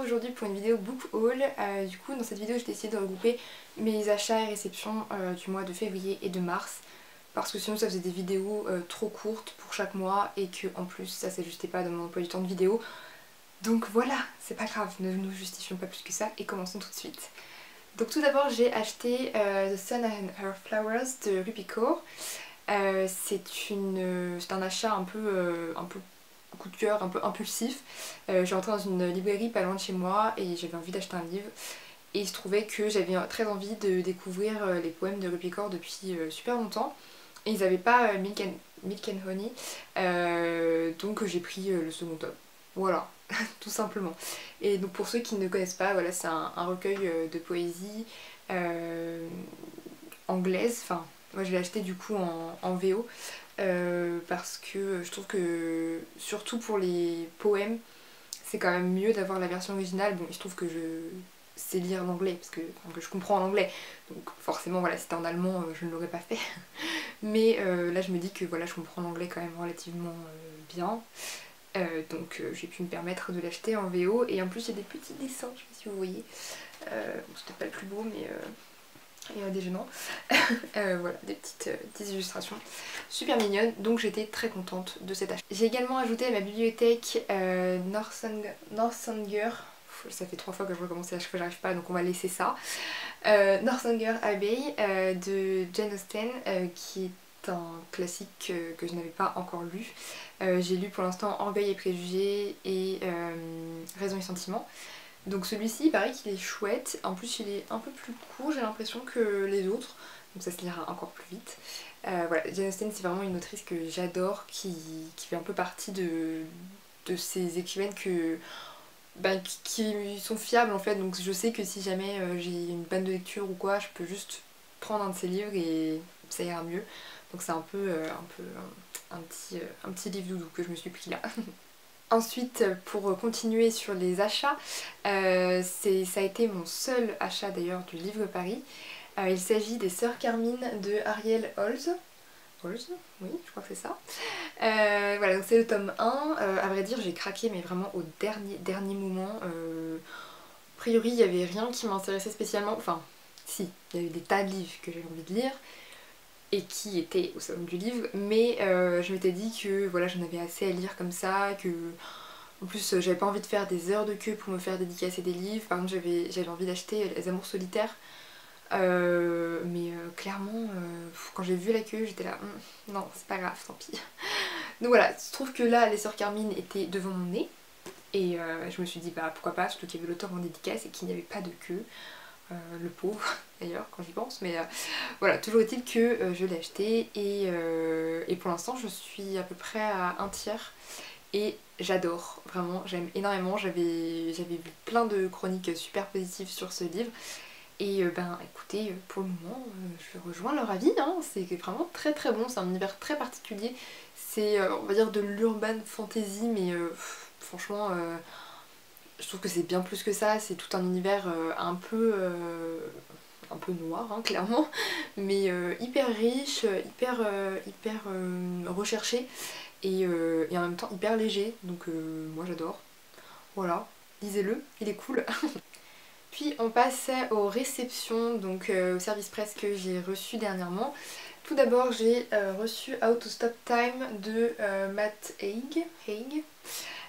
aujourd'hui pour une vidéo book haul. Du coup dans cette vidéo j'ai décidé de regrouper mes achats et réceptions du mois de février et de mars. Parce que sinon ça faisait des vidéos trop courtes pour chaque mois et que en plus ça s'ajustait pas dans mon emploi du temps de vidéo. Donc voilà, c'est pas grave, ne nous justifions pas plus que ça et commençons tout de suite. Donc tout d'abord j'ai acheté The Sun and Her Flowers de Rupi Kaur. C'est un achat un peu coup de cœur, un peu impulsif. Je suis rentrée dans une librairie pas loin de chez moi et j'avais envie d'acheter un livre. Et il se trouvait que j'avais très envie de découvrir les poèmes de Rupi Kaur depuis super longtemps. Et ils n'avaient pas Milk and Honey, donc j'ai pris le second tome. Voilà, tout simplement. Et donc pour ceux qui ne connaissent pas, voilà, c'est un recueil de poésie anglaise. Enfin, moi je l'ai acheté du coup en VO parce que je trouve que surtout pour les poèmes, c'est quand même mieux d'avoir la version originale. Bon, il se trouve que je sais lire l'anglais parce que, que je comprends l'anglais, donc forcément voilà, si c'était en allemand je ne l'aurais pas fait. Mais là je me dis que voilà, je comprends l'anglais quand même relativement bien. Donc j'ai pu me permettre de l'acheter en VO et en plus il y a des petits dessins, je sais pas si vous voyez. Bon, c'est peut-être pas le plus beau mais déjeunant. Voilà, des petites illustrations super mignonnes, donc j'étais très contente de cet achat. J'ai également ajouté à ma bibliothèque Northanger. Ça fait 3 fois que je recommence et à chaque fois j'arrive pas, donc on va laisser ça. Northanger Abbey de Jane Austen, qui est un classique que je n'avais pas encore lu. J'ai lu pour l'instant Orgueil et Préjugés et Raison et Sentiment. Donc celui-ci, il paraît qu'il est chouette. En plus, il est un peu plus court, j'ai l'impression, que les autres. Donc ça se lira encore plus vite. Voilà, Jane Austen, c'est vraiment une autrice que j'adore, qui fait un peu partie de ces écrivaines qui sont fiables en fait. Donc je sais que si jamais j'ai une panne de lecture ou quoi, je peux juste prendre un de ses livres et ça ira mieux. Donc c'est un petit livre doudou que je me suis pris là. Ensuite, pour continuer sur les achats, ça a été mon seul achat d'ailleurs du Livre Paris. Il s'agit des Sœurs Carmine de Ariel Holz. Holz, oui, je crois que c'est ça. Voilà, donc c'est le tome 1. À vrai dire, j'ai craqué, mais vraiment au dernier moment. A priori, il n'y avait rien qui m'intéressait spécialement. Enfin, si, il y a eu des tas de livres que j'avais envie de lire et qui étaient au salon du livre, mais je m'étais dit que voilà, j'en avais assez à lire comme ça, que en plus j'avais pas envie de faire des heures de queue pour me faire dédicacer des livres. Par exemple, j'avais envie d'acheter Les Amours Solitaires, mais clairement quand j'ai vu la queue j'étais là non, c'est pas grave, tant pis. Donc voilà, il se trouve que là les Sœurs Carmine étaient devant mon nez et je me suis dit bah pourquoi pas, surtout qu'il y avait l'auteur en dédicace et qu'il n'y avait pas de queue. Le pauvre d'ailleurs quand j'y pense, mais voilà, toujours est-il que je l'ai acheté et pour l'instant je suis à peu près à un tiers et j'adore, vraiment j'aime énormément. J'avais vu plein de chroniques super positives sur ce livre et ben écoutez, pour le moment je rejoins leur avis, hein. C'est vraiment très très bon, c'est un univers très particulier, c'est on va dire de l'urban fantasy, mais franchement je trouve que c'est bien plus que ça. C'est tout un univers un peu noir, hein, clairement, mais hyper riche, hyper recherché et en même temps hyper léger, donc moi j'adore. Voilà, lisez-le, il est cool. Puis on passe aux réceptions, donc au service presse que j'ai reçu dernièrement. Tout d'abord j'ai reçu How to Stop Time de Matt Haig.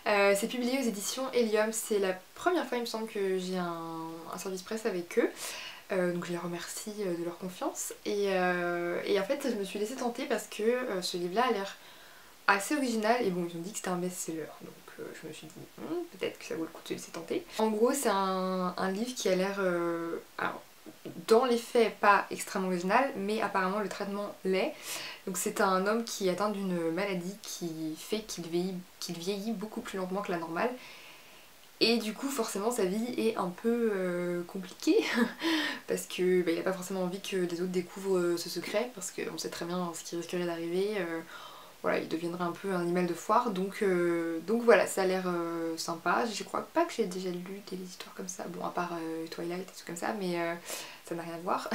C'est publié aux éditions Helium, c'est la première fois il me semble que j'ai un service presse avec eux. Donc je les remercie de leur confiance et en fait je me suis laissée tenter parce que ce livre là a l'air assez original et bon ils ont dit que c'était un best-seller, donc je me suis dit peut-être que ça vaut le coup de se laisser tenter. En gros c'est un livre qui a l'air, alors dans les faits pas extrêmement original, mais apparemment le traitement l'est. Donc c'est un homme qui est atteint d'une maladie qui fait qu'il vieillit beaucoup plus lentement que la normale. Et du coup forcément sa vie est un peu compliquée parce que il a pas forcément envie que les autres découvrent ce secret, parce qu'on sait très bien ce qui risquerait d'arriver. Voilà, il deviendrait un peu un animal de foire, donc voilà, ça a l'air sympa. Je crois pas que j'ai déjà lu des histoires comme ça, bon à part Twilight et tout comme ça, mais ça n'a rien à voir.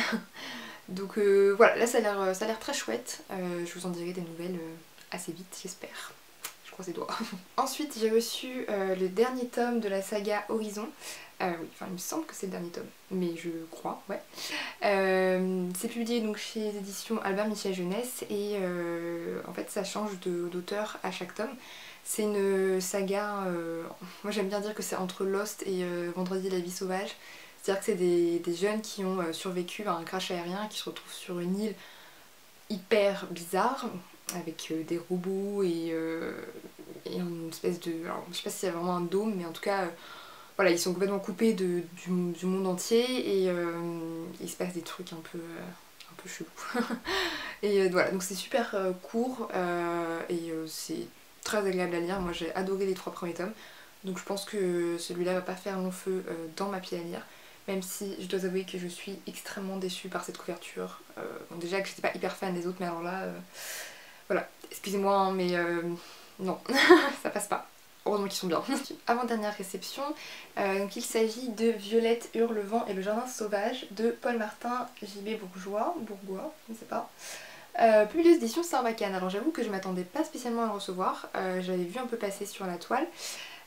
Donc voilà, là ça a l'air très chouette. Je vous en dirai des nouvelles assez vite, j'espère. Je croise les doigts. Ensuite j'ai reçu le dernier tome de la saga Horizon. Oui, enfin il me semble que c'est le dernier tome, mais je crois, ouais. C'est publié donc chez les éditions Albin Michel Jeunesse et en fait ça change d'auteur à chaque tome. C'est une saga, moi j'aime bien dire que c'est entre Lost et Vendredi la vie sauvage. C'est-à-dire que c'est des jeunes qui ont survécu à un crash aérien et qui se retrouvent sur une île hyper bizarre avec des robots et une espèce de... Alors, je sais pas s'il y a vraiment un dôme, mais en tout cas voilà, ils sont complètement coupés du monde entier et il se passe des trucs un peu chelous. Et voilà, donc c'est super court et c'est très agréable à lire. Moi j'ai adoré les 3 premiers tomes, donc je pense que celui-là va pas faire long feu dans ma pile à lire. Même si je dois avouer que je suis extrêmement déçue par cette couverture. Bon, déjà que j'étais pas hyper fan des autres, mais alors là, voilà, excusez-moi, hein, mais non, ça passe pas. Heureusement qu'ils sont bien. Avant-dernière réception, donc il s'agit de Violette Hurlevent et le jardin sauvage de Paul Martin JB Bourgois, je ne sais pas. Publié aux éditions Sarbacane. Alors j'avoue que je m'attendais pas spécialement à le recevoir, j'avais vu un peu passer sur la toile.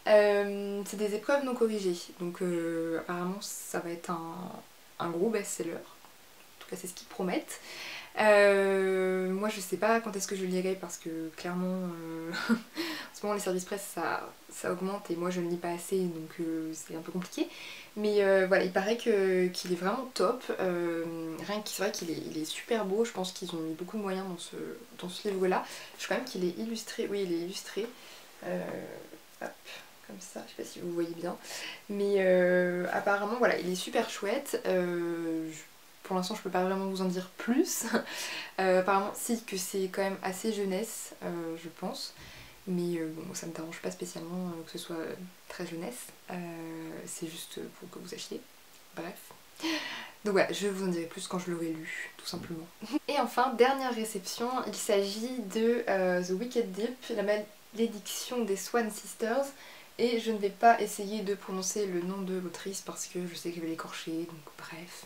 C'est des épreuves non corrigées, donc apparemment ça va être un gros best-seller, en tout cas c'est ce qu'ils promettent. Moi je sais pas quand est-ce que je lirai parce que clairement en ce moment les services presse ça augmente et moi je ne lis pas assez donc c'est un peu compliqué. Mais voilà, il paraît qu'il est vraiment top, rien que c'est vrai qu'il est super beau, je pense qu'ils ont mis beaucoup de moyens dans ce livre là. Je crois même qu'il est illustré, oui il est illustré. Hop. Comme ça, je sais pas si vous voyez bien, mais apparemment voilà il est super chouette. Pour l'instant je peux pas vraiment vous en dire plus. Apparemment si que c'est quand même assez jeunesse je pense, mais bon ça me dérange pas spécialement que ce soit très jeunesse, c'est juste pour que vous sachiez, bref. Donc voilà, je vous en dirai plus quand je l'aurai lu, tout simplement. Et enfin, dernière réception, il s'agit de The Wicked Deep, la malédiction des Swan Sisters. Et je ne vais pas essayer de prononcer le nom de l'autrice parce que je sais que je vais l'écorcher, donc bref.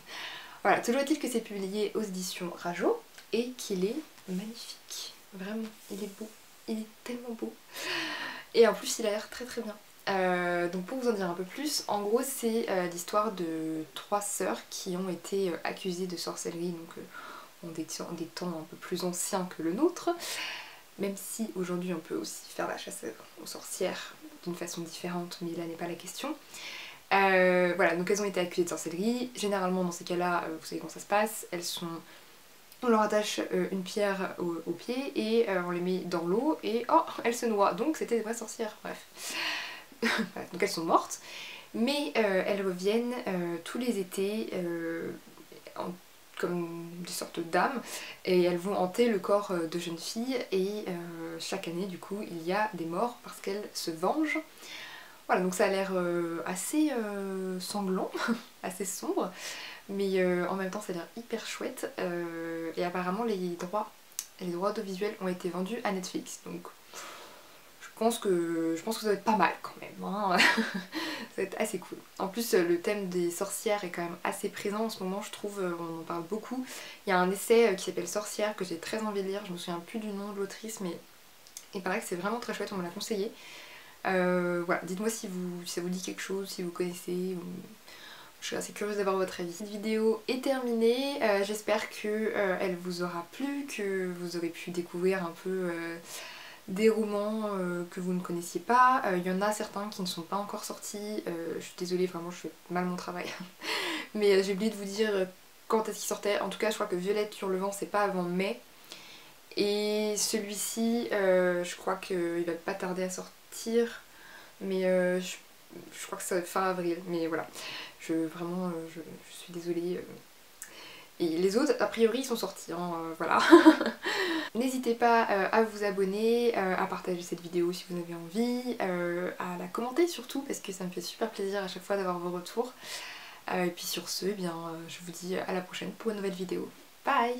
Voilà, toujours est-il que c'est publié aux éditions Rajo et qu'il est magnifique. Vraiment, il est beau. Il est tellement beau. Et en plus, il a l'air très très bien. Donc pour vous en dire un peu plus, en gros c'est l'histoire de 3 sœurs qui ont été accusées de sorcellerie, donc en des temps un peu plus anciens que le nôtre. Même si aujourd'hui on peut aussi faire la chasse aux sorcières d'une façon différente, mais là n'est pas la question. Voilà, donc elles ont été accusées de sorcellerie. Généralement dans ces cas-là, vous savez comment ça se passe, on leur attache une pierre au pied et on les met dans l'eau et oh, elles se noient. Donc c'était des vraies sorcières, bref. Voilà, donc elles sont mortes, mais elles reviennent tous les étés comme des sortes d'âmes et elles vont hanter le corps de jeunes filles et chaque année du coup il y a des morts parce qu'elles se vengent. Voilà, donc ça a l'air assez sanglant, assez sombre, mais en même temps ça a l'air hyper chouette et apparemment les droits audiovisuels ont été vendus à Netflix, donc je pense que ça va être pas mal quand même, hein. Ça va être assez cool. En plus le thème des sorcières est quand même assez présent en ce moment, je trouve, on en parle beaucoup. Il y a un essai qui s'appelle Sorcière que j'ai très envie de lire, je me souviens plus du nom de l'autrice mais il paraît que c'est vraiment très chouette, on me l'a conseillé. Voilà, dites-moi si ça vous dit quelque chose, si vous connaissez, ou... Je suis assez curieuse d'avoir votre avis. Cette vidéo est terminée, j'espère que elle vous aura plu, que vous aurez pu découvrir un peu des romans que vous ne connaissiez pas. Il y en a certains qui ne sont pas encore sortis, je suis désolée, vraiment je fais mal mon travail. Mais j'ai oublié de vous dire quand est-ce qu'il sortait. En tout cas je crois que Violette Hurlevent c'est pas avant mai. Et celui-ci je crois qu'il va pas tarder à sortir. Mais je crois que ça va être fin avril. Mais voilà, vraiment je suis désolée. Et les autres, a priori, ils sont sortis, hein, voilà. N'hésitez pas à vous abonner, à partager cette vidéo si vous en avez envie, à la commenter surtout parce que ça me fait super plaisir à chaque fois d'avoir vos retours. Et puis sur ce, eh bien, je vous dis à la prochaine pour une nouvelle vidéo. Bye!